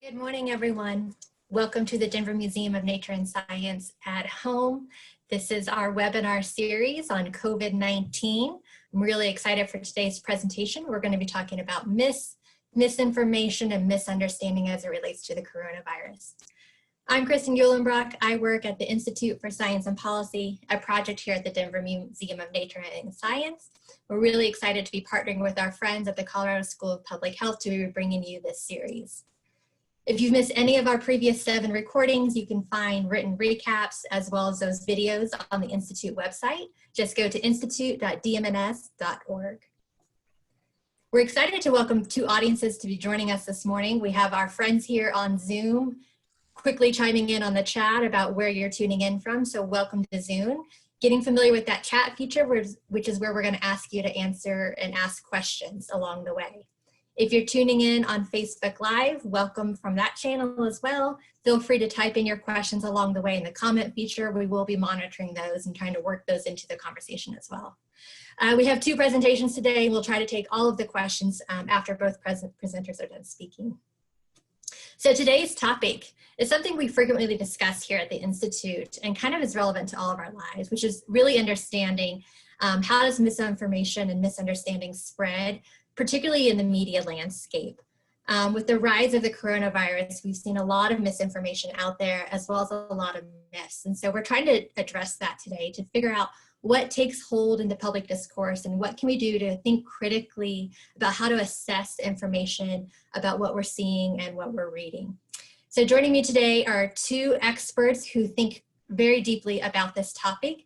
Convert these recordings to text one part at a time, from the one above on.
Good morning, everyone. Welcome to the Denver Museum of Nature and Science at Home. This is our webinar series on COVID-19. I'm really excited for today's presentation. We're going to be talking about misinformation and misunderstanding as it relates to the coronavirus. I'm Kristen Uhlenbrock. I work at the Institute for Science and Policy, a project here at the Denver Museum of Nature and Science. We're really excited to be partnering with our friends at the Colorado School of Public Health to be bringing you this series. If you've missed any of our previous 7 recordings, you can find written recaps as well as those videos on the Institute website. Just go to institute.dmns.org. We're excited to welcome 2 audiences to be joining us this morning. We have our friends here on Zoom quickly chiming in on the chat about where you're tuning in from, so welcome to Zoom. Getting familiar with that chat feature, which is where we're going to ask you to answer and ask questions along the way. If you're tuning in on Facebook Live, welcome from that channel as well. Feel free to type in your questions along the way in the comment feature. We will be monitoring those and trying to work those into the conversation as well. We have 2 presentations today. We'll try to take all of the questions after both presenters are done speaking. So today's topic is something we frequently discuss here at the Institute and kind of is relevant to all of our lives, which is really understanding how does misinformation and misunderstanding spread, particularly in the media landscape. With the rise of the coronavirus, we've seen a lot of misinformation out there as well as a lot of myths. And so we're trying to address that today to figure out what takes hold in the public discourse and what can we do to think critically about how to assess information about what we're seeing and what we're reading. So joining me today are 2 experts who think very deeply about this topic.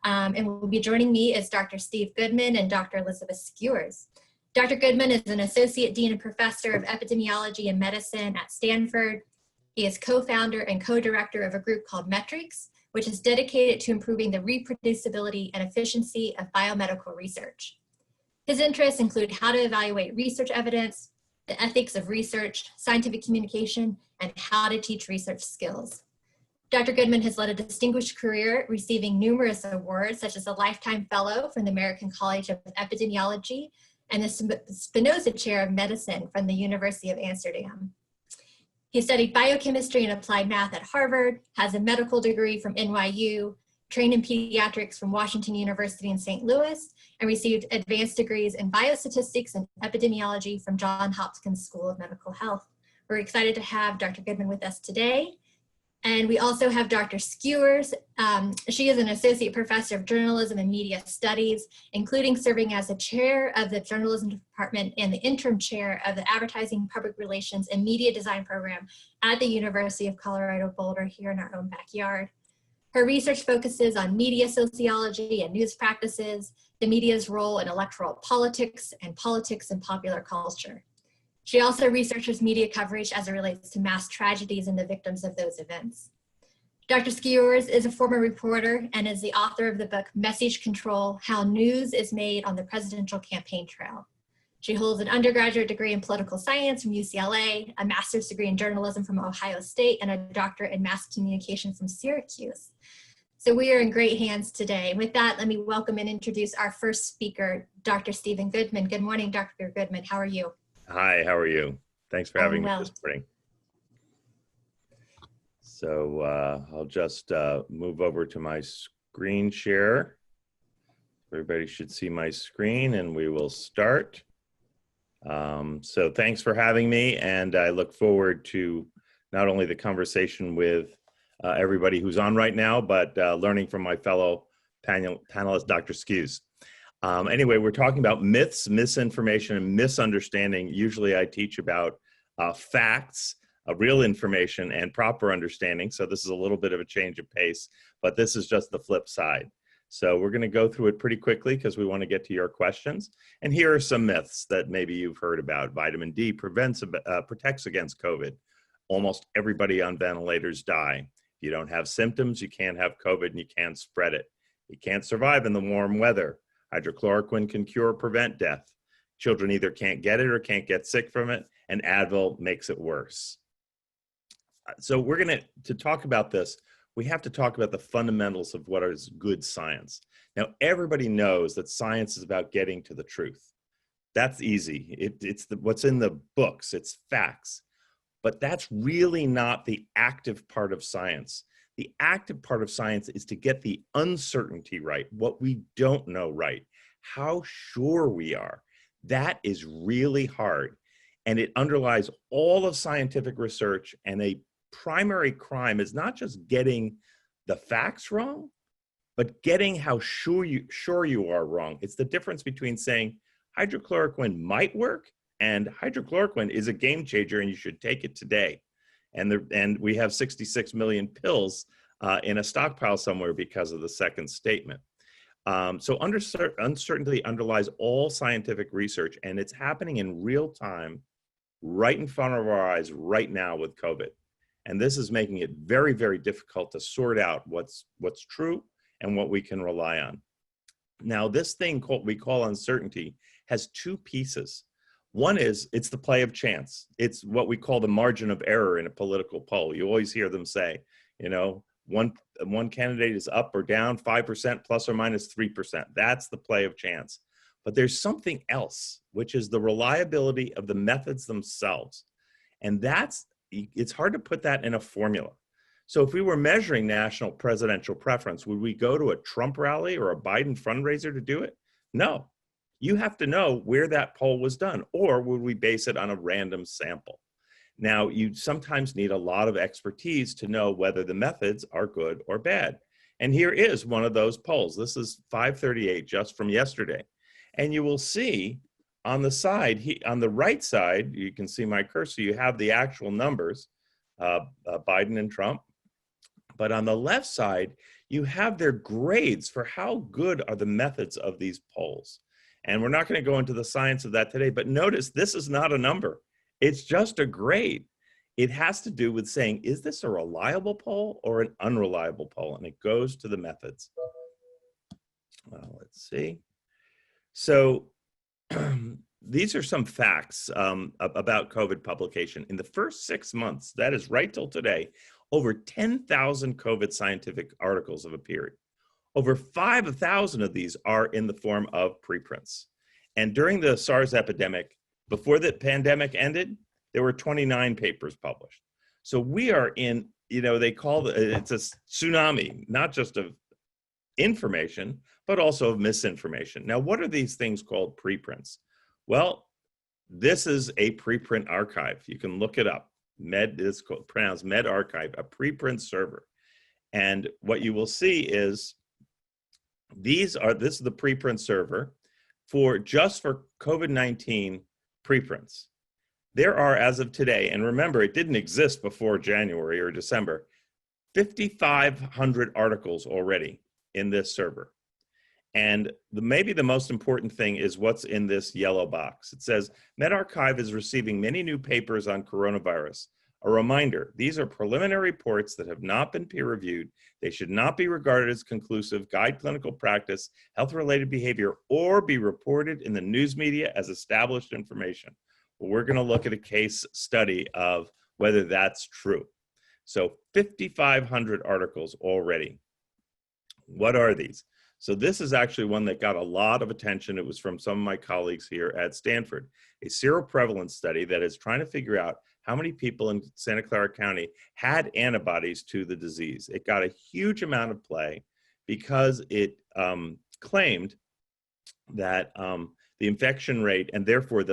And will be joining me is Dr. Steve Goodman and Dr. Elizabeth Skewes. Dr. Goodman is an Associate Dean and Professor of Epidemiology and Medicine at Stanford. He is co-founder and co-director of a group called Metrics, which is dedicated to improving the reproducibility and efficiency of biomedical research. His interests include how to evaluate research evidence, the ethics of research, scientific communication, and how to teach research skills. Dr. Goodman has led a distinguished career, receiving numerous awards, such as a Lifetime Fellow from the American College of Epidemiology and the Spinoza Chair of Medicine from the University of Amsterdam. He studied biochemistry and applied math at Harvard, has a medical degree from NYU, trained in pediatrics from Washington University in St. Louis, and received advanced degrees in biostatistics and epidemiology from Johns Hopkins School of Medical Health. We're excited to have Dr. Goodman with us today. And we also have Dr. Skewes. She is an Associate Professor of Journalism and Media Studies, including serving as the Chair of the Journalism Department and the Interim Chair of the Advertising, Public Relations, and Media Design Program at the University of Colorado Boulder here in our own backyard. Her research focuses on media sociology and news practices, the media's role in electoral politics, and politics and popular culture. She also researches media coverage as it relates to mass tragedies and the victims of those events. Dr. Skewes is a former reporter and is the author of the book Message Control: How News is Made on the Presidential Campaign Trail. She holds an undergraduate degree in political science from UCLA, a master's degree in journalism from Ohio State, and a doctorate in mass communication from Syracuse. So we are in great hands today. With that, let me welcome and introduce our first speaker, Dr. Steven Goodman. Good morning, Dr. Goodman. How are you? Hi, how are you? Thanks for having me this morning. So I'll just move over to my screen share. Everybody should see my screen and we will start. So thanks for having me, and I look forward to not only the conversation with everybody who's on right now, but learning from my fellow panelist, Dr. Skews. Anyway, we're talking about myths, misinformation, and misunderstanding. Usually I teach about facts, real information, and proper understanding. So this is a little bit of a change of pace, but this is just the flip side. So we're going to go through it pretty quickly because we want to get to your questions. And here are some myths that maybe you've heard about. Vitamin D protects against COVID. Almost everybody on ventilators die. If you don't have symptoms, you can't have COVID and you can't spread it. You can't survive in the warm weather. Hydrochloroquine can cure or prevent death. Children either can't get it or can't get sick from it, and Advil makes it worse. So we're going to talk about this, we have to talk about the fundamentals of what is good science. Now, everybody knows that science is about getting to the truth. That's easy. It's what's in the books, it's facts. but that's really not the active part of science. The active part of science is to get the uncertainty right, what we don't know right, how sure we are. That is really hard. And it underlies all of scientific research, and a primary crime is not just getting the facts wrong, but getting how sure you are wrong. It's the difference between saying hydrochloroquine might work and hydrochloroquine is a game changer and you should take it today. And we have 66 million pills in a stockpile somewhere because of the second statement. So uncertainty underlies all scientific research, and it's happening in real time, right in front of our eyes right now with COVID. And this is making it very, very difficult to sort out what's true and what we can rely on. Now, this thing we call uncertainty has two pieces. One is it's the play of chance. It's what we call the margin of error in a political poll. You always hear them say, you know, one candidate is up or down 5% plus or minus 3%. That's the play of chance. But there's something else, which is the reliability of the methods themselves. And it's hard to put that in a formula. So if we were measuring national presidential preference, would we go to a Trump rally or a Biden fundraiser to do it? No. You have to know where that poll was done, or would we base it on a random sample? Now, you sometimes need a lot of expertise to know whether the methods are good or bad. And here is one of those polls. This is 538 just from yesterday. And you will see on the side, on the right side, you can see my cursor, you have the actual numbers, Biden and Trump. But on the left side, you have their grades for how good are the methods of these polls. And we're not going to go into the science of that today, but notice this is not a number. It's just a grade. It has to do with saying, is this a reliable poll or an unreliable poll? And it goes to the methods. Well, let's see. So these are some facts about COVID publication. In the first 6 months, that is right till today, over 10,000 COVID scientific articles have appeared. Over 5,000 of these are in the form of preprints. And during the SARS epidemic, before the pandemic ended, there were 29 papers published. So we are in, they call it's a tsunami, not just of information, but also of misinformation. Now, what are these things called preprints? Well, this is a preprint archive. You can look it up. It's pronounced Med Archive, a preprint server. And what you will see is this is the preprint server just for COVID-19 preprints. There are, as of today, and remember, it didn't exist before January or December, 5,500 articles already in this server. And maybe the most important thing is what's in this yellow box. It says, medRxiv is receiving many new papers on coronavirus. A reminder, these are preliminary reports that have not been peer-reviewed. They should not be regarded as conclusive, guide clinical practice, health-related behavior, or be reported in the news media as established information. Well, we're going to look at a case study of whether that's true. So 5,500 articles already. What are these? So this is actually one that got a lot of attention. It was from some of my colleagues here at Stanford, a seroprevalence study that is trying to figure out how many people in Santa Clara County had antibodies to the disease. It got a huge amount of play because it claimed that the infection rate and therefore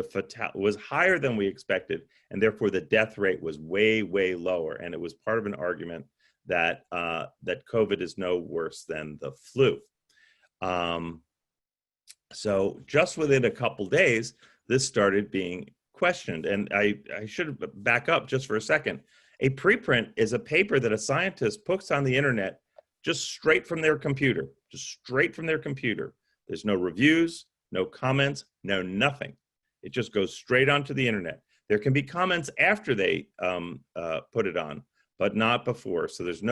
was higher than we expected, and therefore the death rate was way, way lower. And it was part of an argument that that COVID is no worse than the flu. So just within a couple days, this started being questioned. And I should back up just for a second. A preprint is a paper that a scientist puts on the internet just straight from their computer, There's no reviews, no comments, no nothing. It just goes straight onto the internet. There can be comments after they put it on, but not before. So there's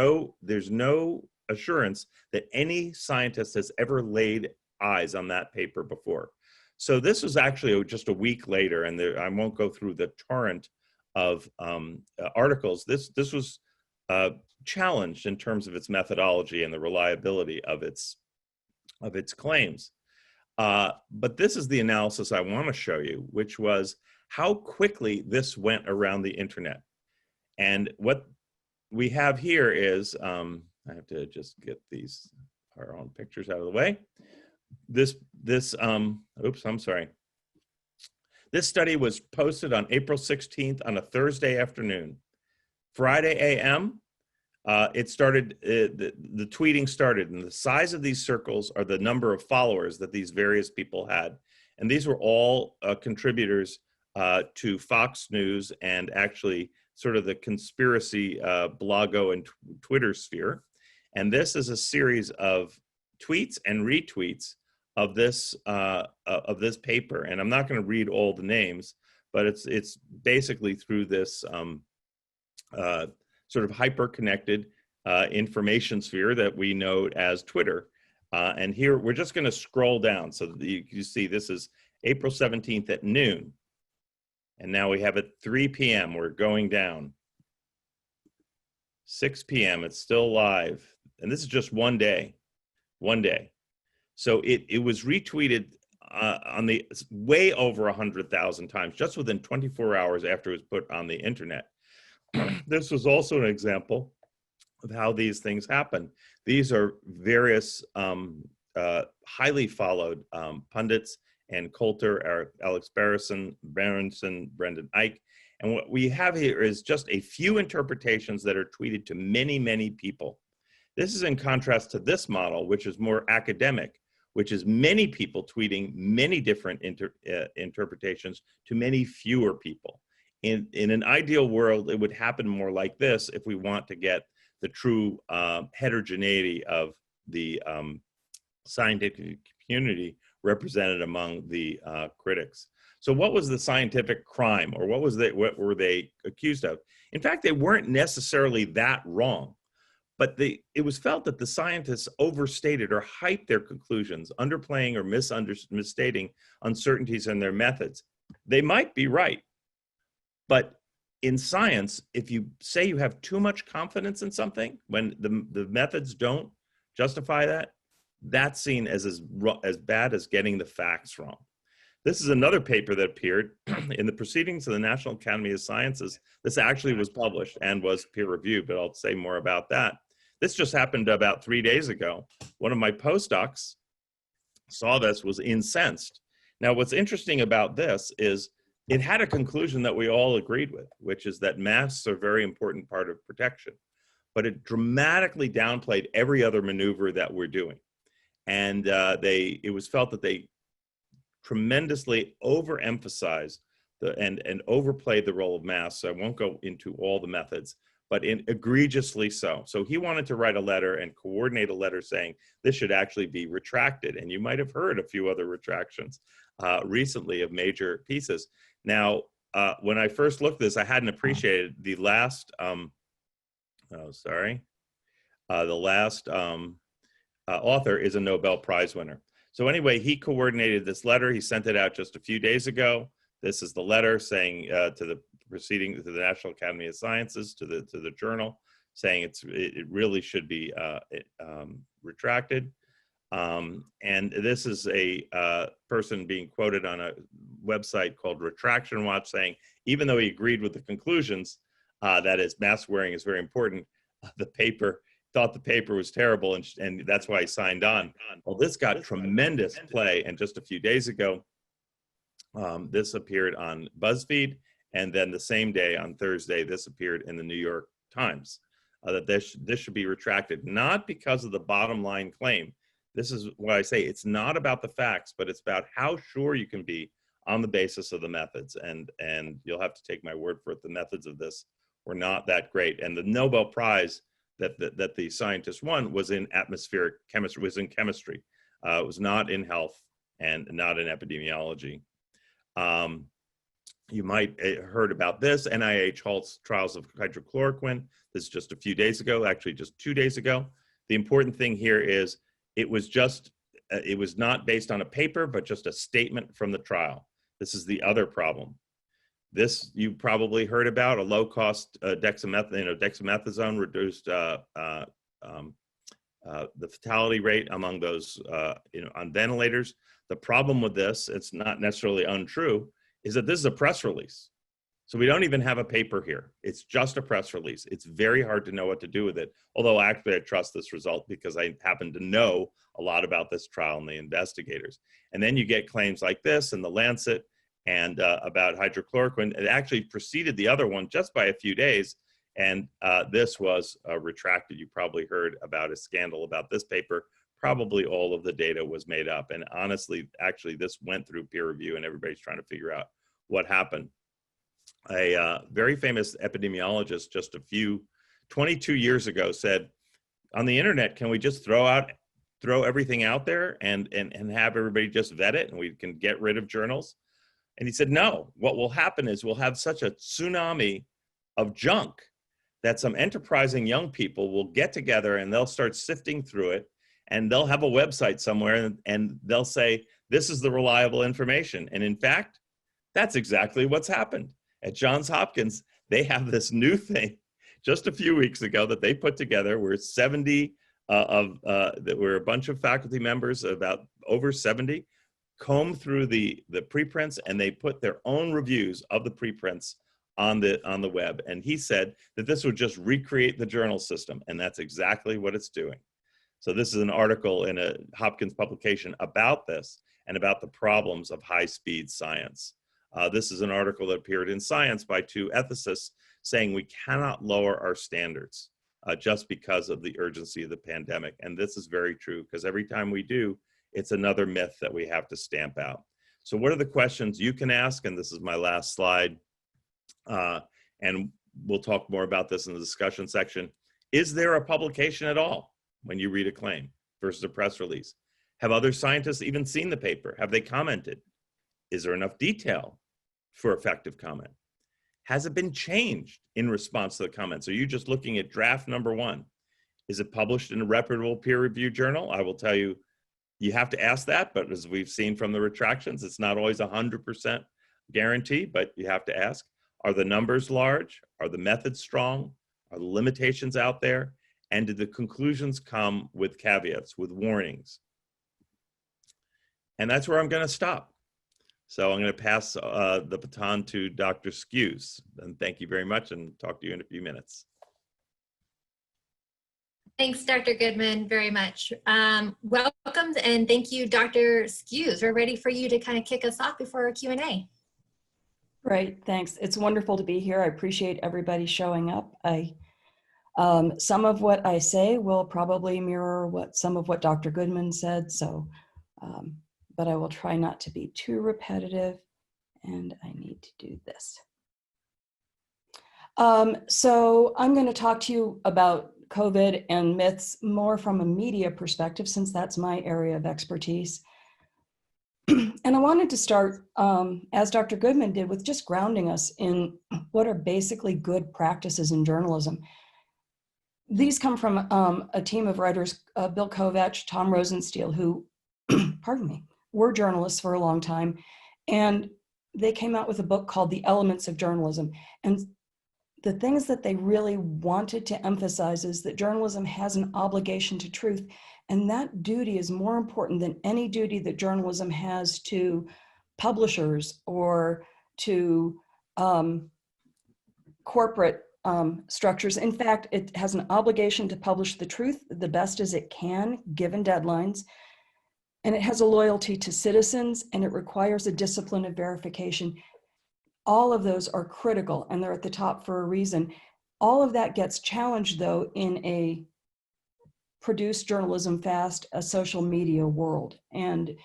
no assurance that any scientist has ever laid eyes on that paper before. So this was actually just a week later, and I won't go through the torrent of articles. This was challenged in terms of its methodology and the reliability of its claims. But this is the analysis I want to show you, which was how quickly this went around the internet. And what we have here is, I have to just get our own pictures out of the way. Oops, I'm sorry. This study was posted on April 16th on a Thursday afternoon. Friday AM, it started, the tweeting started, and the size of these circles are the number of followers that these various people had. And these were all contributors to Fox News and actually sort of the conspiracy blogo and Twitter sphere. And this is a series of tweets and retweets of this paper. And I'm not going to read all the names, but it's basically through this sort of hyper-connected information sphere that we know as Twitter. And here, we're just going to scroll down so that you see this is April 17th at noon. And now we have it 3 p.m. We're going down. 6 p.m. It's still live. And this is just one day. So it was retweeted on the way over 100,000 times just within 24 hours after it was put on the internet. This was also an example of how these things happen. These are various highly followed pundits and Coulter, Alex Berenson, Brendan Ike. And what we have here is just a few interpretations that are tweeted to many, many people. This is in contrast to this model, which is more academic, which is many people tweeting many different interpretations to many fewer people. In an ideal world, it would happen more like this if we want to get the true heterogeneity of the scientific community represented among the critics. So what was the scientific crime, or what were they accused of? In fact, they weren't necessarily that wrong, but it was felt that the scientists overstated or hyped their conclusions, underplaying or misstating uncertainties in their methods. They might be right, but in science, if you say you have too much confidence in something, when the methods don't justify that, that's seen as bad as getting the facts wrong. This is another paper that appeared in the Proceedings of the National Academy of Sciences. This actually was published and was peer reviewed, but I'll say more about that. This just happened about 3 days ago. One of my postdocs saw this, was incensed. Now, what's interesting about this is it had a conclusion that we all agreed with, which is that masks are a very important part of protection, but it dramatically downplayed every other maneuver that we're doing. And it was felt that they tremendously overemphasized and overplayed the role of masks. So I won't go into all the methods, but egregiously so. So he wanted to write a letter and coordinate a letter saying this should actually be retracted. And you might have heard a few other retractions recently of major pieces. Now, when I first looked at this, I hadn't appreciated the last, author is a Nobel Prize winner. So anyway, he coordinated this letter. He sent it out just a few days ago. This is the letter saying to the Proceedings to the National Academy of Sciences, to the journal, saying it really should be retracted. And this is a person being quoted on a website called Retraction Watch, saying even though he agreed with the conclusions, that is, mask wearing is very important, thought the paper was terrible, and that's why he signed on. Well, this got tremendous play, and just a few days ago, this appeared on BuzzFeed, and then the same day, on Thursday, this appeared in the New York Times, that this should be retracted, not because of the bottom line claim. This is why I say it's not about the facts, but it's about how sure you can be on the basis of the methods, and you'll have to take my word for it. The methods of this were not that great, and the Nobel Prize that the scientist won was in atmospheric chemistry, was in chemistry. It was not in health and not in epidemiology. You might have heard about this. NIH halts trials of hydrochloroquine. This is just a few days ago, actually just 2 days ago. The important thing here is it was not based on a paper, but just a statement from the trial. This is the other problem. This you probably heard about, a low-cost dexamethasone reduced the fatality rate among those on ventilators. The problem with this, it's not necessarily untrue, is that this is a press release. So we don't even have a paper here. It's just a press release. It's very hard to know what to do with it. Although actually I trust this result because I happen to know a lot about this trial and the investigators. And then you get claims like this in the Lancet and about hydrochloroquine. It actually preceded the other one just by a few days. And this was retracted. You probably heard about a scandal about this paper. Probably all of the data was made up. And honestly, actually, this went through peer review and everybody's trying to figure out what happened. A very famous epidemiologist just 22 years ago said, on the internet, can we just throw everything out there and have everybody just vet it and we can get rid of journals? And he said, no, what will happen is we'll have such a tsunami of junk that some enterprising young people will get together and they'll start sifting through it and they'll have a website somewhere and they'll say, this is the reliable information. And in fact, that's exactly what's happened. At Johns Hopkins, they have this new thing just a few weeks ago that they put together where 70 that were a bunch of faculty members, about over 70, comb through the preprints and they put their own reviews of the preprints on the web. And he said that this would just recreate the journal system, and that's exactly what it's doing. So this is an article in a Hopkins publication about this and about the problems of high-speed science. This is an article that appeared in Science by two ethicists saying we cannot lower our standards just because of the urgency of the pandemic. And this is very true because every time we do, it's another myth that we have to stamp out. So what are the questions you can ask? And this is my last slide. And we'll talk more about this in the discussion section. Is there a publication at all when you read a claim versus a press release? Have other scientists even seen the paper? Have they commented? Is there enough detail for effective comment? Has it been changed in response to the comments? Are you just looking at draft number 1? Is it published in a reputable peer-reviewed journal? I will tell you, you have to ask that, but as we've seen from the retractions, it's not always 100% guarantee, but you have to ask. Are the numbers large? Are the methods strong? Are the limitations out there? And did the conclusions come with caveats, with warnings? And that's where I'm going to stop. So I'm going to pass the baton to Dr. Skews. And thank you very much and talk to you in a few minutes. Thanks, Dr. Goodman, very much. Welcome and thank you, Dr. Skews. We're ready for you to kind of kick us off before our Q&A. Great, thanks. It's wonderful to be here. I appreciate everybody showing up. Some of what I say will probably mirror some of what Dr. Goodman said, so, but I will try not to be too repetitive, and I need to do this. So I'm going to talk to you about COVID and myths more from a media perspective, since that's my area of expertise. And I wanted to start, as Dr. Goodman did, with just grounding us in what are basically good practices in journalism. These come from a team of writers, Bill Kovach, Tom Rosenstiel, who, pardon me, were journalists for a long time. And they came out with a book called The Elements of Journalism. And the things that they really wanted to emphasize is that journalism has an obligation to truth. And that duty is more important than any duty that journalism has to publishers or to corporate structures. In fact, it has an obligation to publish the truth the best as it can, given deadlines. And it has a loyalty to citizens, and it requires a discipline of verification. All of those are critical, and they're at the top for a reason. All of that gets challenged, though, in a produced journalism fast, a social media world. And,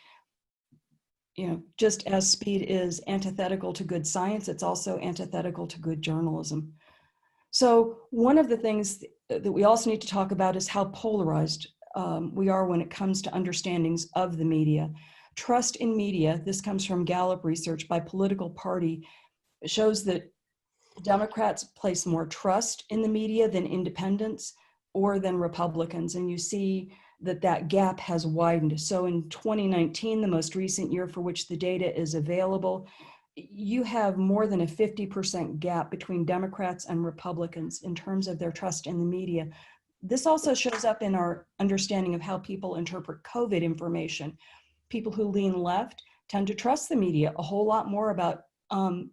you know, just as speed is antithetical to good science, it's also antithetical to good journalism. So one of the things that we also need to talk about is how polarized we are when it comes to understandings of the media. Trust in media, this comes from Gallup research by political party, shows that Democrats place more trust in the media than independents or than Republicans. And you see that that gap has widened. So in 2019, the most recent year for which the data is available, you have more than a 50% gap between Democrats and Republicans in terms of their trust in the media. This also shows up in our understanding of how people interpret COVID information. People who lean left tend to trust the media a whole lot more about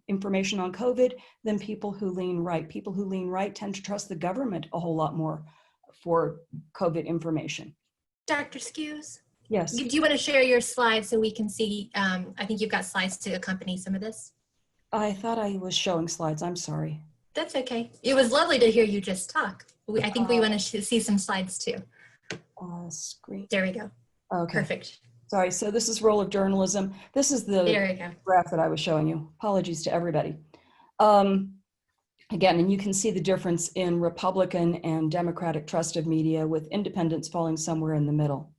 information on COVID than people who lean right. People who lean right tend to trust the government a whole lot more for COVID information. Dr. Skews, Yes. do you want to share your slides so we can see? I think you've got slides to accompany some of this. I thought I was showing slides. I'm sorry. That's okay. It was lovely to hear you just talk. I think we want to see some slides too. Screen. There we go. Okay. Perfect. Sorry. So this is role of journalism. This is the There we go. graph that I was showing you. Apologies to everybody. Again, and you can see the difference in Republican and Democratic trust of media, with independents falling somewhere in the middle.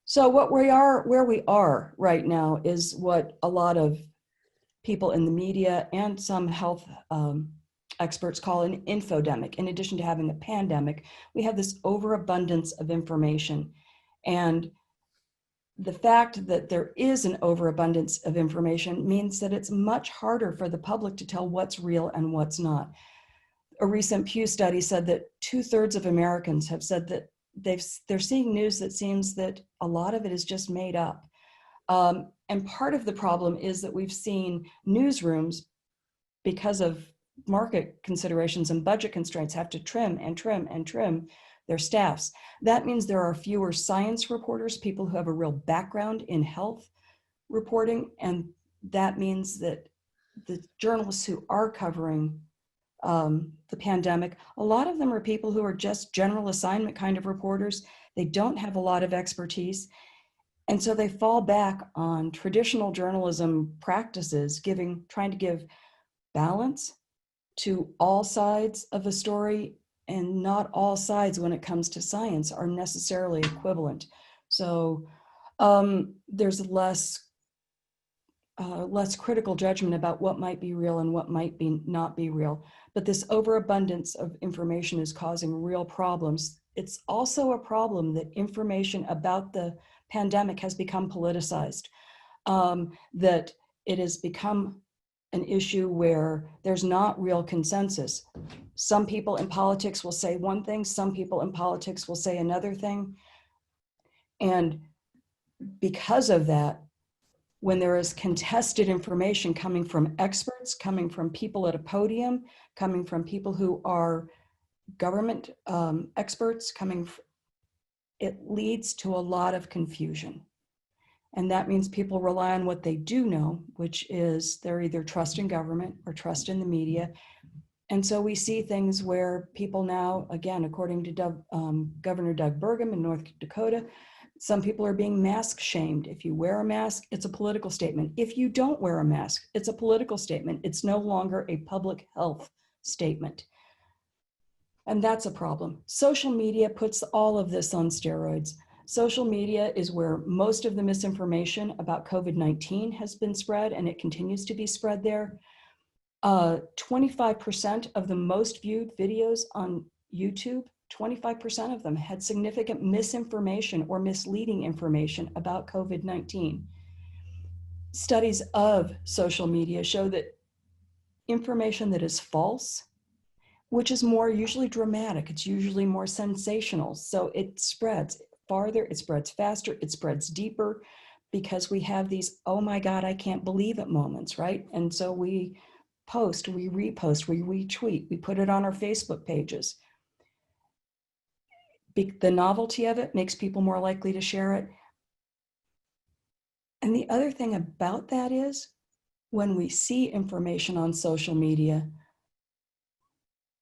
So where we are right now is what a lot of people in the media and some health experts call an infodemic. In addition to having a pandemic, we have this overabundance of information. And the fact that there is an overabundance of information means that it's much harder for the public to tell what's real and what's not. A recent Pew study said that 2/3 of Americans have said that they're seeing news that seems that a lot of it is just made up. And part of the problem is that we've seen newsrooms, because of market considerations and budget constraints, have to trim and trim and trim their staffs. That means there are fewer science reporters, people who have a real background in health reporting, and that means that the journalists who are covering the pandemic, a lot of them are people who are just general assignment kind of reporters. They don't have a lot of expertise, and so they fall back on traditional journalism practices, trying to give balance to all sides of a story. And not all sides, when it comes to science, are necessarily equivalent. So there's less critical judgment about what might be real and what might not be real. But this overabundance of information is causing real problems. It's also a problem that information about the pandemic has become politicized, that it has become an issue where there's not real consensus. Some people in politics will say one thing, some people in politics will say another thing. And because of that, when there is contested information coming from experts, coming from people at a podium, coming from people who are government experts, it leads to a lot of confusion. And that means people rely on what they do know, which is they're either trust in government or trust in the media. And so we see things where people now, again, according to Governor Doug Burgum in North Dakota, some people are being mask shamed. If you wear a mask, it's a political statement. If you don't wear a mask, it's a political statement. It's no longer a public health statement. And that's a problem. Social media puts all of this on steroids. Social media is where most of the misinformation about COVID-19 has been spread, and it continues to be spread there. 25% of the most viewed videos on YouTube, 25% of them had significant misinformation or misleading information about COVID-19. Studies of social media show that information that is false, which is more usually dramatic, it's usually more sensational, so it spreads farther, it spreads faster, it spreads deeper, because we have these, oh my God, I can't believe it moments, right? And so we post, we repost, we retweet, we put it on our Facebook pages. The novelty of it makes people more likely to share it. And the other thing about that is, when we see information on social media,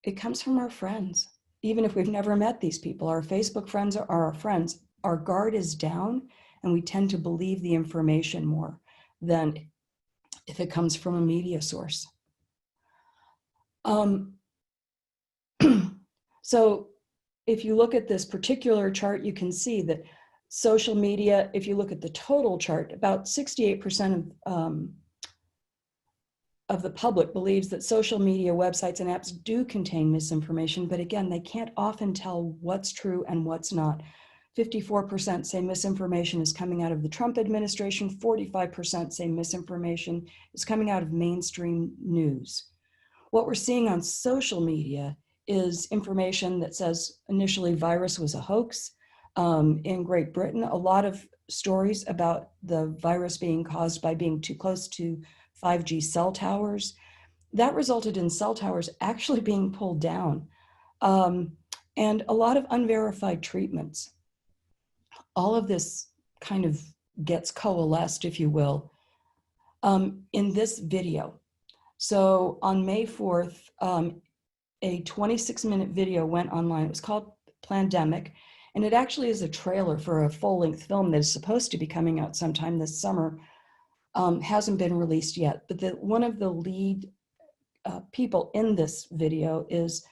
it comes from our friends. Even if we've never met these people, our Facebook friends are our friends. Our guard is down, and we tend to believe the information more than if it comes from a media source. So if you look at this particular chart, you can see that social media, if you look at the total chart, about 68% of the public believes that social media websites and apps do contain misinformation, but again, they can't often tell what's true and what's not. 54% say misinformation is coming out of the Trump administration, 45% say misinformation is coming out of mainstream news. What we're seeing on social media is information that says initially virus was a hoax. In Great Britain, a lot of stories about the virus being caused by being too close to 5G cell towers. That resulted in cell towers actually being pulled down, and a lot of unverified treatments. All of this kind of gets coalesced, if you will, in this video. So on May 4th, a 26-minute video went online. It was called Plandemic, and it actually is a trailer for a full-length film that is supposed to be coming out sometime this summer. Hasn't been released yet, but one of the lead people in this video is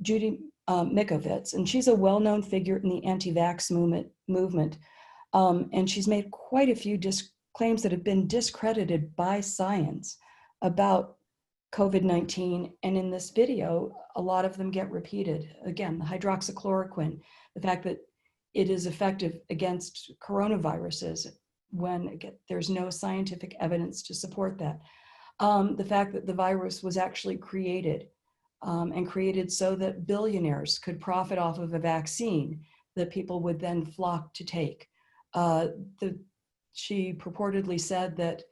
Judy Mikovits, and she's a well-known figure in the anti-vax movement. And she's made quite a few claims that have been discredited by science about COVID-19. And in this video, a lot of them get repeated. Again, the hydroxychloroquine, the fact that it is effective against coronaviruses when, again, there's no scientific evidence to support that. The fact that the virus was actually created and created so that billionaires could profit off of a vaccine that people would then flock to take. She purportedly said that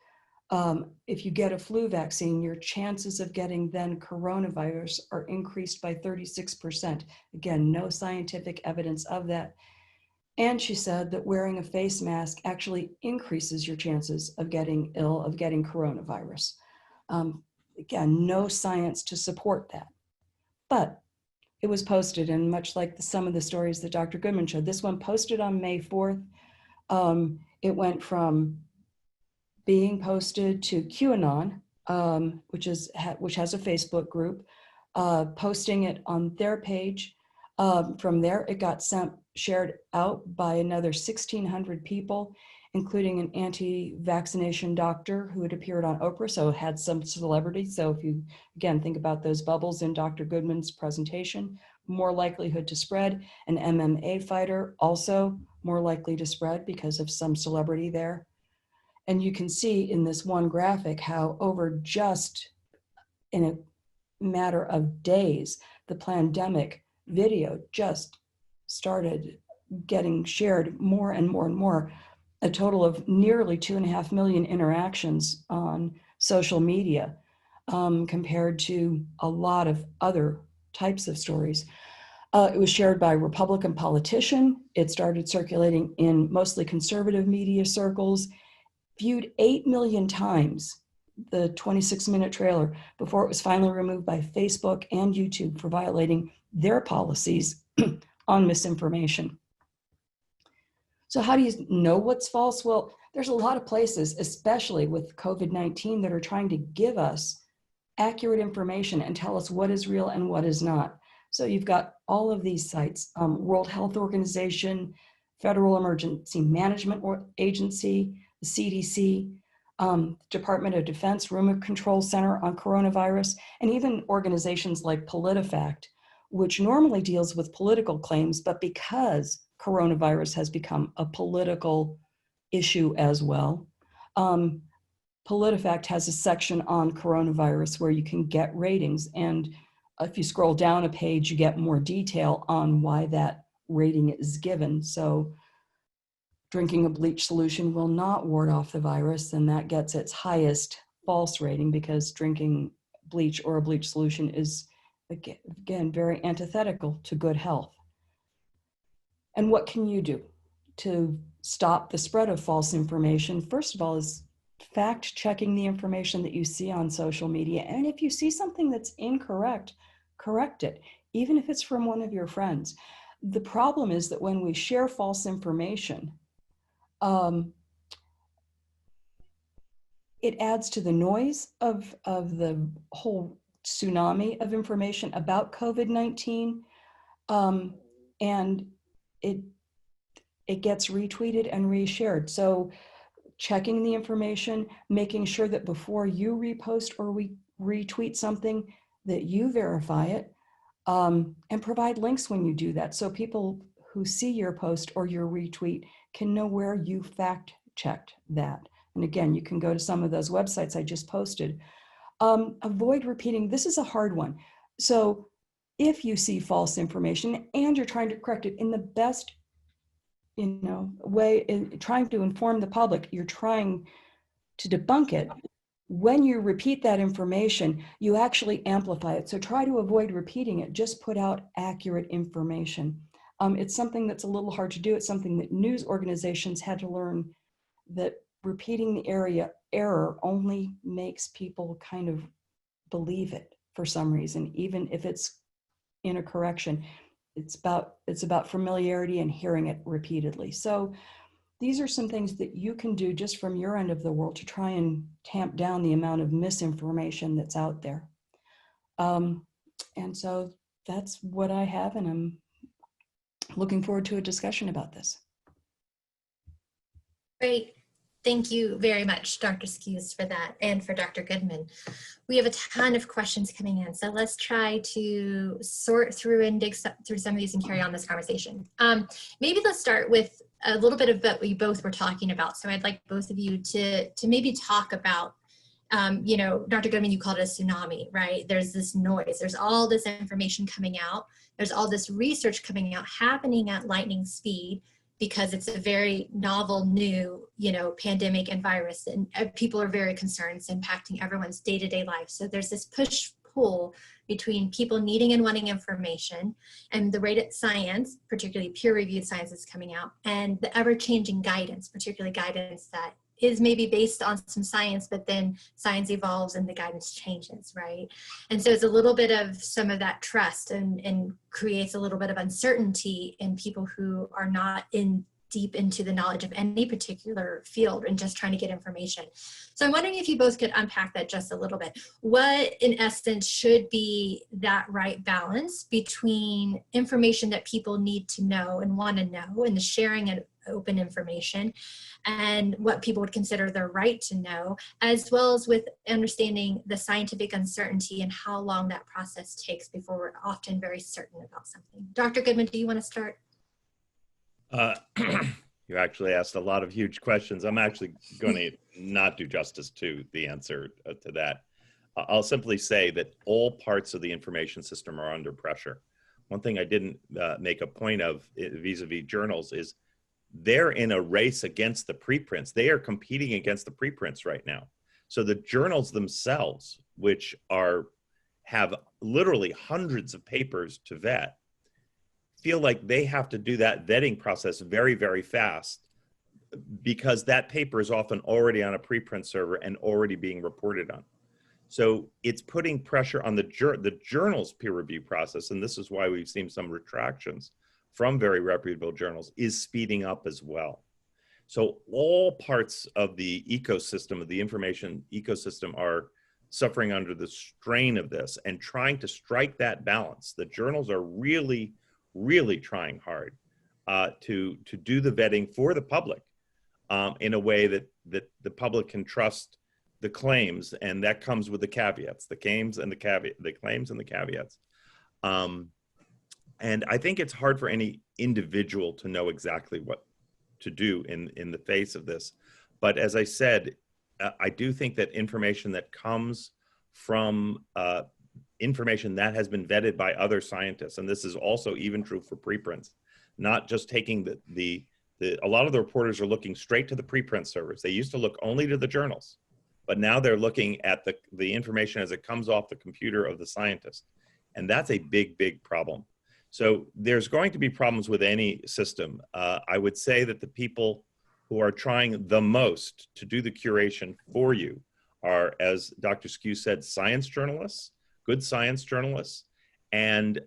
if you get a flu vaccine, your chances of getting then coronavirus are increased by 36%. Again, no scientific evidence of that. And she said that wearing a face mask actually increases your chances of getting ill, of getting coronavirus. Again, no science to support that. But it was posted, and much like some of the stories that Dr. Goodman showed, this one posted on May 4th. It went from being posted to QAnon, which has a Facebook group, posting it on their page. From there, it got shared out by another 1,600 people, including an anti-vaccination doctor who had appeared on Oprah, so had some celebrity. So if you, again, think about those bubbles in Dr. Goodman's presentation, more likelihood to spread. An MMA fighter, also more likely to spread because of some celebrity there. And you can see in this one graphic how over just in a matter of days, the Plandemic video just started getting shared more and more and more. A total of nearly 2.5 million interactions on social media, compared to a lot of other types of stories. It was shared by a Republican politician. It started circulating in mostly conservative media circles, viewed 8 million times, the 26-minute trailer, before it was finally removed by Facebook and YouTube for violating their policies on misinformation. So how do you know what's false? Well, there's a lot of places, especially with COVID-19, that are trying to give us accurate information and tell us what is real and what is not. So you've got all of these sites, World Health Organization, Federal Emergency Management Agency, the CDC, Department of Defense Remote Control Center on Coronavirus, and even organizations like PolitiFact, which normally deals with political claims, but because coronavirus has become a political issue as well, PolitiFact has a section on coronavirus where you can get ratings. And if you scroll down a page, you get more detail on why that rating is given. So drinking a bleach solution will not ward off the virus, and that gets its highest false rating because drinking bleach or a bleach solution is, again, very antithetical to good health. And what can you do to stop the spread of false information? First of all is fact checking the information that you see on social media. And if you see something that's incorrect, correct it, even if it's from one of your friends. The problem is that when we share false information, it adds to the noise of the whole tsunami of information about COVID-19, and it gets retweeted and reshared. So checking the information, making sure that before you repost or retweet something, that you verify it, and provide links when you do that, so people who see your post or your retweet can know where you fact checked that. And again, you can go to some of those websites I just posted. Avoid repeating. This is a hard one. So if you see false information and you're trying to correct it in the best way, in trying to inform the public, you're trying to debunk it, when you repeat that information, you actually amplify it. So try to avoid repeating it, just put out accurate information. It's something that's a little hard to do. It's something that news organizations had to learn, that repeating the error only makes people kind of believe it for some reason, even if it's in a correction. It's about familiarity and hearing it repeatedly. So these are some things that you can do just from your end of the world to try and tamp down the amount of misinformation that's out there. And so that's what I have, and I'm looking forward to a discussion about this. Great. Thank you very much, Dr. Skews, for that, and for Dr. Goodman. We have a ton of questions coming in, so let's try to sort through and dig through some of these and carry on this conversation. Maybe let's start with a little bit of what we both were talking about. So I'd like both of you to maybe talk about, you know, Dr. Goodman, you called it a tsunami, right? There's this noise, there's all this information coming out, there's all this research coming out, happening at lightning speed, because it's a very novel, new, you know, pandemic and virus, and people are very concerned. It's impacting everyone's day-to-day life. So there's this push-pull between people needing and wanting information, and the rate of science, particularly peer-reviewed science, is coming out, and the ever-changing guidance, particularly guidance that is maybe based on some science, but then science evolves and the guidance changes, right? And so it's a little bit of some of that trust, and creates a little bit of uncertainty in people who are not deep into the knowledge of any particular field and just trying to get information. So I'm wondering if you both could unpack that just a little bit. What, in essence, should be that right balance between information that people need to know and want to know, and the sharing of open information, and what people would consider their right to know, as well as with understanding the scientific uncertainty and how long that process takes before we're often very certain about something. Dr. Goodman, do you want to start? You actually asked a lot of huge questions. I'm actually going to not do justice to the answer to that. I'll simply say that all parts of the information system are under pressure. One thing I didn't make a point of vis-a-vis journals is they're in a race against the preprints. They are competing against the preprints right now. So the journals themselves, which have literally hundreds of papers to vet, feel like they have to do that vetting process very, very fast, because that paper is often already on a preprint server and already being reported on. So it's putting pressure on the journal's peer review process, and this is why we've seen some retractions from very reputable journals, is speeding up as well. So all parts of the ecosystem, of the information ecosystem, are suffering under the strain of this and trying to strike that balance. The journals are really, really trying hard to do the vetting for the public in a way that the public can trust the claims, and that comes with the caveats, the claims and the caveats. And I think it's hard for any individual to know exactly what to do in the face of this. But as I said, I do think that information that comes from information that has been vetted by other scientists, and this is also even true for preprints, not just taking a lot of the reporters are looking straight to the preprint servers. They used to look only to the journals, but now they're looking at the information as it comes off the computer of the scientist. And that's a big, big problem. So there's going to be problems with any system. I would say that the people who are trying the most to do the curation for you are, as Dr. Skews said, science journalists, good science journalists, and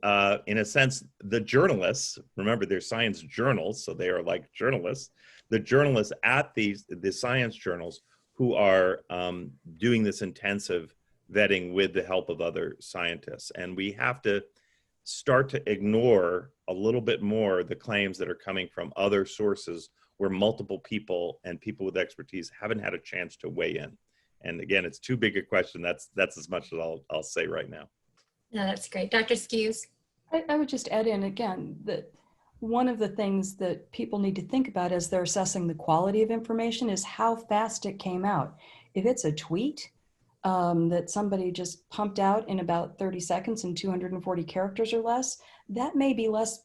in a sense, the journalists, remember they're science journals, so they are like journalists, the journalists at the science journals who are doing this intensive vetting with the help of other scientists. And we have to start to ignore a little bit more the claims that are coming from other sources where multiple people and people with expertise haven't had a chance to weigh in. And again, it's too big a question. That's as much as I'll say right now. No, that's great. Dr. Skews? I would just add in again that one of the things that people need to think about as they're assessing the quality of information is how fast it came out. If it's a tweet that somebody just pumped out in about 30 seconds and 240 characters or less, that may be less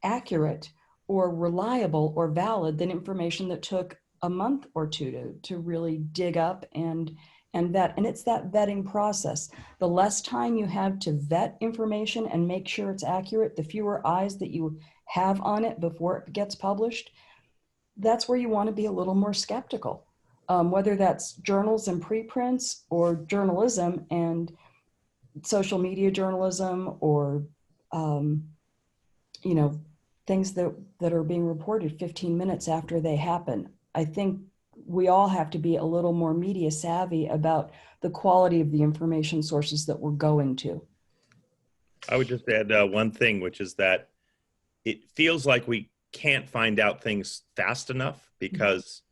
accurate or reliable or valid than information that took a month or two to really dig up and and vet. And it's that vetting process. The less time you have to vet information and make sure it's accurate, the fewer eyes that you have on it before it gets published, that's where you want to be a little more skeptical. Whether that's journals and preprints or journalism and social media journalism or, things that are being reported 15 minutes after they happen. I think we all have to be a little more media savvy about the quality of the information sources that we're going to. I would just add one thing, which is that it feels like we can't find out things fast enough because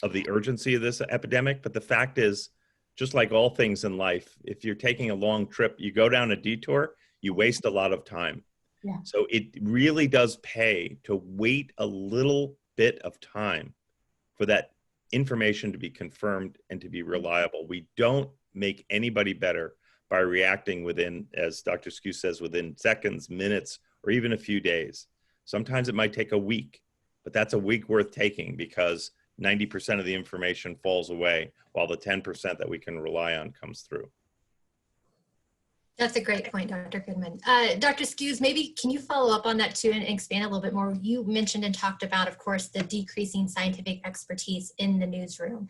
of the urgency of this epidemic. But the fact is, just like all things in life, if you're taking a long trip, you go down a detour, you waste a lot of time. Yeah. So it really does pay to wait a little bit of time for that information to be confirmed and to be reliable. We don't make anybody better by reacting within, as Dr. Skews says, within seconds, minutes, or even a few days. Sometimes it might take a week, but that's a week worth taking because 90% of the information falls away while the 10% that we can rely on comes through. That's a great point, Dr. Goodman. Dr. Skews, maybe can you follow up on that too and expand a little bit more? You mentioned and talked about, of course, the decreasing scientific expertise in the newsroom.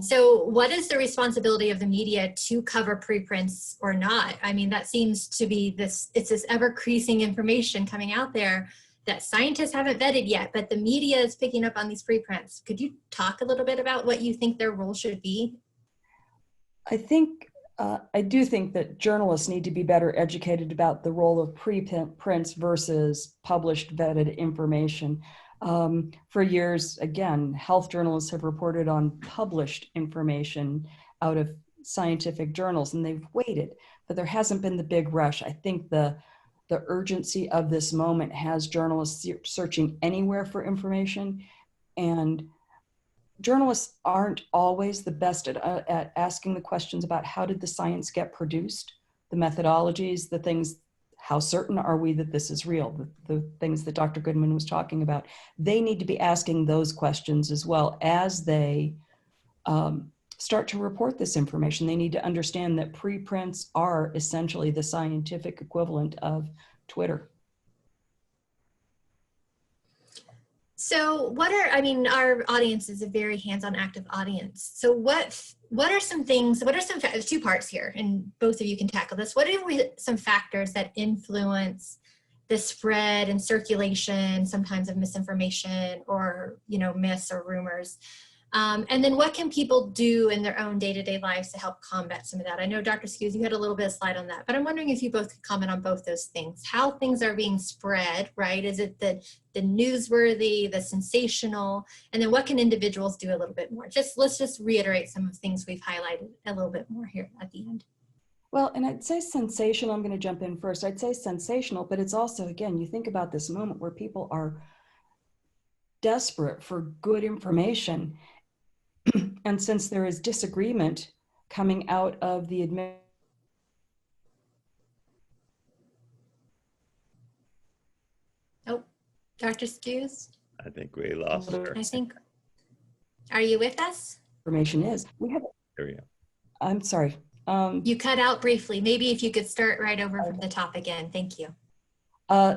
So what is the responsibility of the media to cover preprints or not? I mean, that seems to be it's this ever-increasing information coming out there that scientists haven't vetted yet, but the media is picking up on these preprints. Could you talk a little bit about what you think their role should be? I do think that journalists need to be better educated about the role of preprints versus published vetted information. For years, again, health journalists have reported on published information out of scientific journals, and they've waited, but there hasn't been the big rush. I think the urgency of this moment has journalists searching anywhere for information, and journalists aren't always the best at asking the questions about how did the science get produced, the methodologies, the things, how certain are we that this is real, the things that Dr. Goodman was talking about. They need to be asking those questions as well as they start to report this information. They need to understand that preprints are essentially the scientific equivalent of Twitter. So our audience is a very hands-on active audience. So what are some things, there's two parts here, and both of you can tackle this. What are some factors that influence the spread and circulation sometimes of misinformation or, myths or rumors? And then what can people do in their own day-to-day lives to help combat some of that? I know, Dr. Skews, you had a little bit of slide on that, but I'm wondering if you both could comment on both those things. How things are being spread, right? Is it the newsworthy, the sensational, and then what can individuals do a little bit more? Let's just reiterate some of the things we've highlighted a little bit more here at the end. Well, and I'd say sensational, I'm going to jump in first. I'd say sensational, but it's also, again, you think about this moment where people are desperate for good information. And since there is disagreement coming out of the Oh, Dr. Skews? I think we lost her. Are you with us? information is, There we go. I'm sorry. You cut out briefly. Maybe if you could start right over from the top again. Thank you.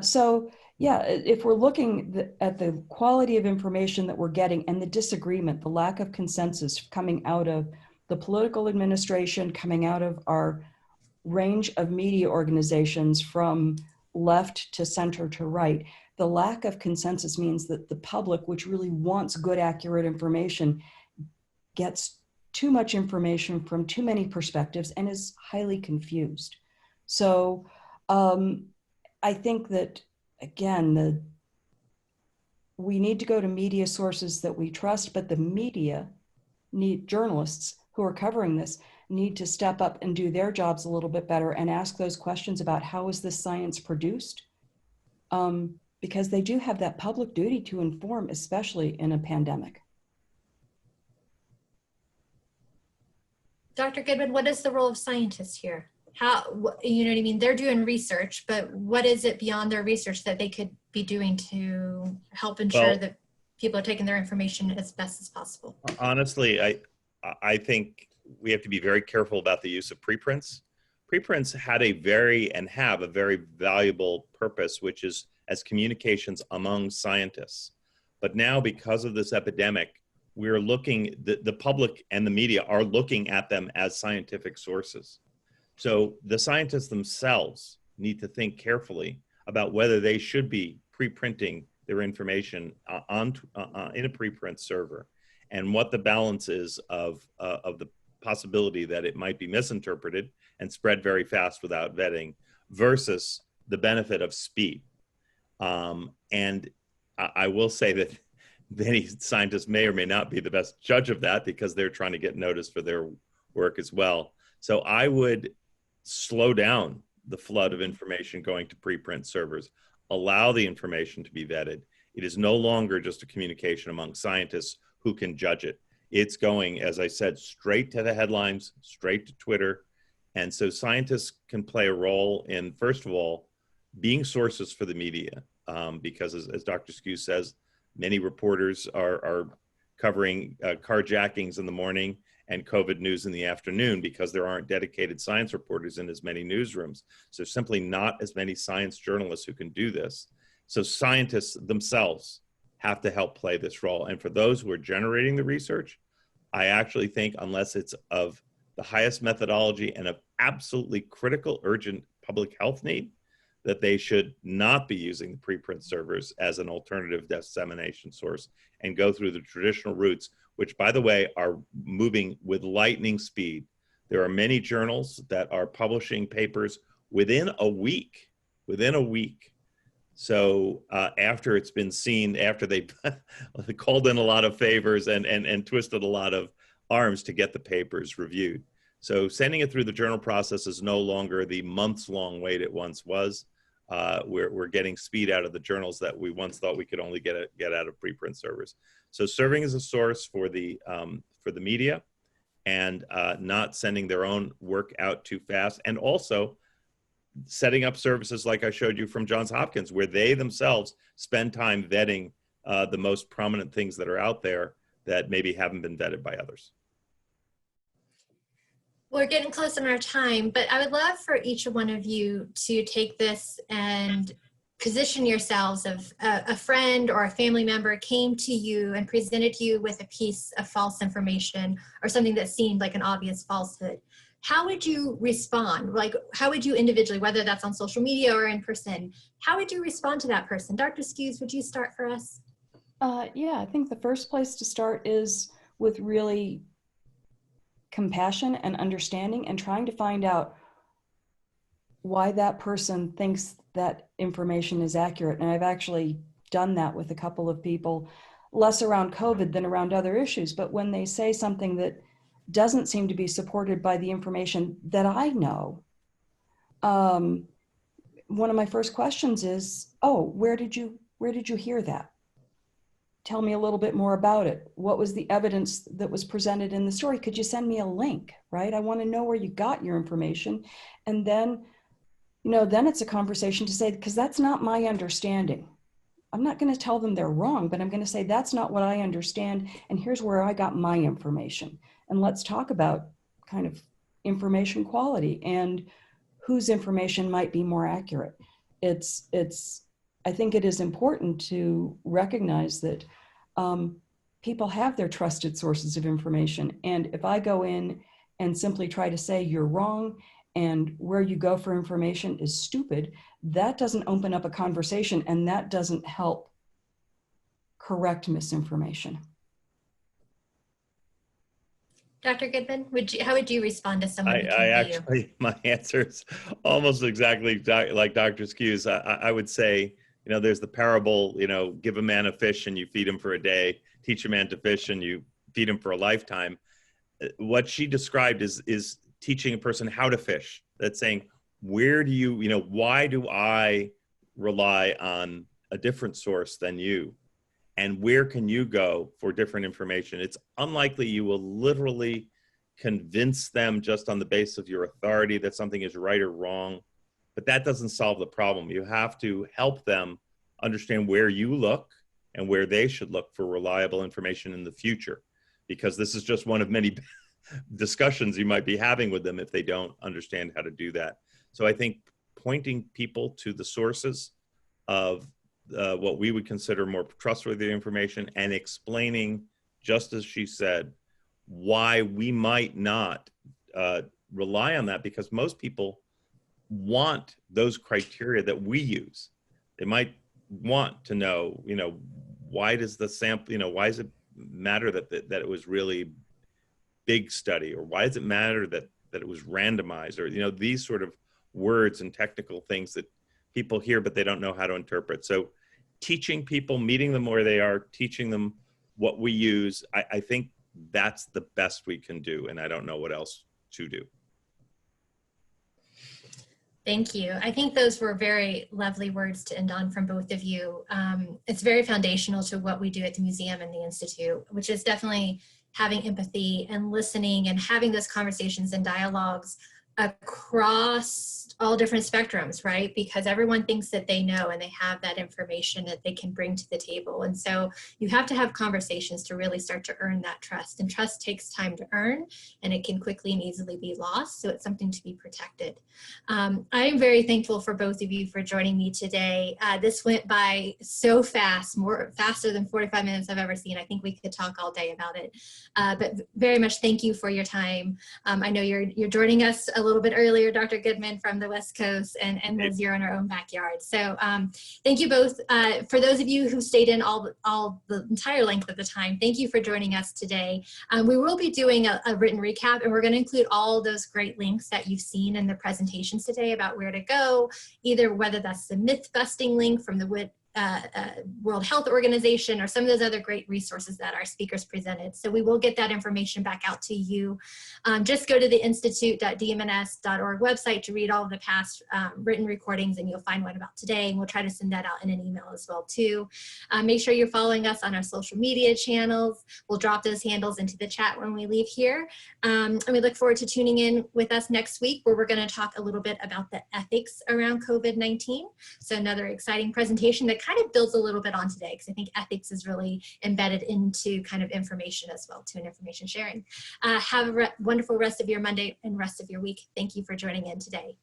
So yeah, if we're looking at the quality of information that we're getting and the disagreement, the lack of consensus coming out of the political administration, coming out of our range of media organizations from left to center to right, the lack of consensus means that the public, which really wants good, accurate information, gets too much information from too many perspectives and is highly confused. So I think that, again, we need to go to media sources that we trust, but the media journalists who are covering this need to step up and do their jobs a little bit better and ask those questions about how is this science produced? Because they do have that public duty to inform, especially in a pandemic. Dr. Goodman, what is the role of scientists here? You know what I mean? They're doing research, but what is it beyond their research that they could be doing to help ensure that people are taking their information as best as possible? Honestly, I think we have to be very careful about the use of preprints. Preprints had and have a very valuable purpose, which is as communications among scientists. But now, because of this epidemic, we're looking, the public and the media are looking at them as scientific sources. So the scientists themselves need to think carefully about whether they should be preprinting their information in a preprint server, and what the balance is of the possibility that it might be misinterpreted and spread very fast without vetting versus the benefit of speed. And I will say that many scientists may or may not be the best judge of that, because they're trying to get noticed for their work as well. So I would slow down the flood of information going to preprint servers, allow the information to be vetted. It is no longer just a communication among scientists who can judge it. It's going, as I said, straight to the headlines, straight to Twitter. And so scientists can play a role in, first of all, being sources for the media, because as Dr. Skews says, many reporters are covering carjackings in the morning and COVID news in the afternoon, because there aren't dedicated science reporters in as many newsrooms. So there's simply not as many science journalists who can do this. So scientists themselves have to help play this role. And for those who are generating the research, I actually think, unless it's of the highest methodology and of absolutely critical, urgent public health need, that they should not be using the preprint servers as an alternative dissemination source and go through the traditional routes, which, by the way, are moving with lightning speed. There are many journals that are publishing papers within a week. So after it's been seen, after they called in a lot of favors and twisted a lot of arms to get the papers reviewed. So sending it through the journal process is no longer the months-long wait it once was. We're getting speed out of the journals that we once thought we could only get out of preprint servers. So serving as a source for the media, and not sending their own work out too fast, and also setting up services like I showed you from Johns Hopkins, where they themselves spend time vetting the most prominent things that are out there that maybe haven't been vetted by others. We're getting close on our time, but I would love for each one of you to take this and position yourselves of a friend or a family member came to you and presented to you with a piece of false information or something that seemed like an obvious falsehood. How would you respond? Like, how would you individually, whether that's on social media or in person, how would you respond to that person? Dr. Skews, would you start for us? Yeah, I think the first place to start is with really compassion and understanding, and trying to find out why that person thinks that information is accurate. And I've actually done that with a couple of people, less around COVID than around other issues. But when they say something that doesn't seem to be supported by the information that I know, one of my first questions is, oh, where did you hear that? Tell me a little bit more about it. What was the evidence that was presented in the story? Could you send me a link, right? I want to know where you got your information. And then, then it's a conversation to say, because that's not my understanding. I'm not going to tell them they're wrong, but I'm going to say, that's not what I understand. And here's where I got my information. And let's talk about kind of information quality and whose information might be more accurate. I think it is important to recognize that people have their trusted sources of information. And if I go in and simply try to say you're wrong and where you go for information is stupid, that doesn't open up a conversation, and that doesn't help correct misinformation. Dr. Goodman, how would you respond to someone who came to you? My answer is almost exactly like Dr. Skews. I would say, there's the parable, give a man a fish and you feed him for a day, teach a man to fish and you feed him for a lifetime. What she described is teaching a person how to fish. That's saying, where do you, why do I rely on a different source than you? And where can you go for different information? It's unlikely you will literally convince them just on the basis of your authority that something is right or wrong, but that doesn't solve the problem. You have to help them understand where you look and where they should look for reliable information in the future, because this is just one of many discussions you might be having with them if they don't understand how to do that. So I think pointing people to the sources of what we would consider more trustworthy information and explaining, just as she said, why we might not rely on that, because most people want those criteria that we use. They might want to know, why does the sample, why does it matter that it was really big study, or why does it matter that it was randomized, or these sort of words and technical things that people hear but they don't know how to interpret. So teaching people, meeting them where they are, teaching them what we use, I think that's the best we can do, and I don't know what else to do. Thank you. I think those were very lovely words to end on from both of you. It's very foundational to what we do at the museum and the Institute, which is definitely having empathy and listening and having those conversations and dialogues across all different spectrums, right? Because everyone thinks that they know and they have that information that they can bring to the table. And so you have to have conversations to really start to earn that trust. And trust takes time to earn, and it can quickly and easily be lost. So it's something to be protected. I am very thankful for both of you for joining me today. This went by so fast, faster than 45 minutes I've ever seen. I think we could talk all day about it. But very much thank you for your time. I know you're joining us a little bit earlier, Dr. Goodman, from the West Coast, and Liz, you're in our own backyard. So thank you both. For those of you who stayed in all the entire length of the time, thank you for joining us today. We will be doing a written recap, and we're going to include all those great links that you've seen in the presentations today about where to go, either whether that's the myth busting link from the World Health Organization or some of those other great resources that our speakers presented. So we will get that information back out to you. Just go to the institute.dmns.org website to read all of the past written recordings, and you'll find one about today, and we'll try to send that out in an email as well too. Make sure you're following us on our social media channels. We'll drop those handles into the chat when we leave here. And we look forward to tuning in with us next week, where we're going to talk a little bit about the ethics around COVID-19. So another exciting presentation that kind of builds a little bit on today, because I think ethics is really embedded into kind of information as well, to an information sharing. Have a wonderful rest of your Monday and rest of your week. Thank you for joining in today.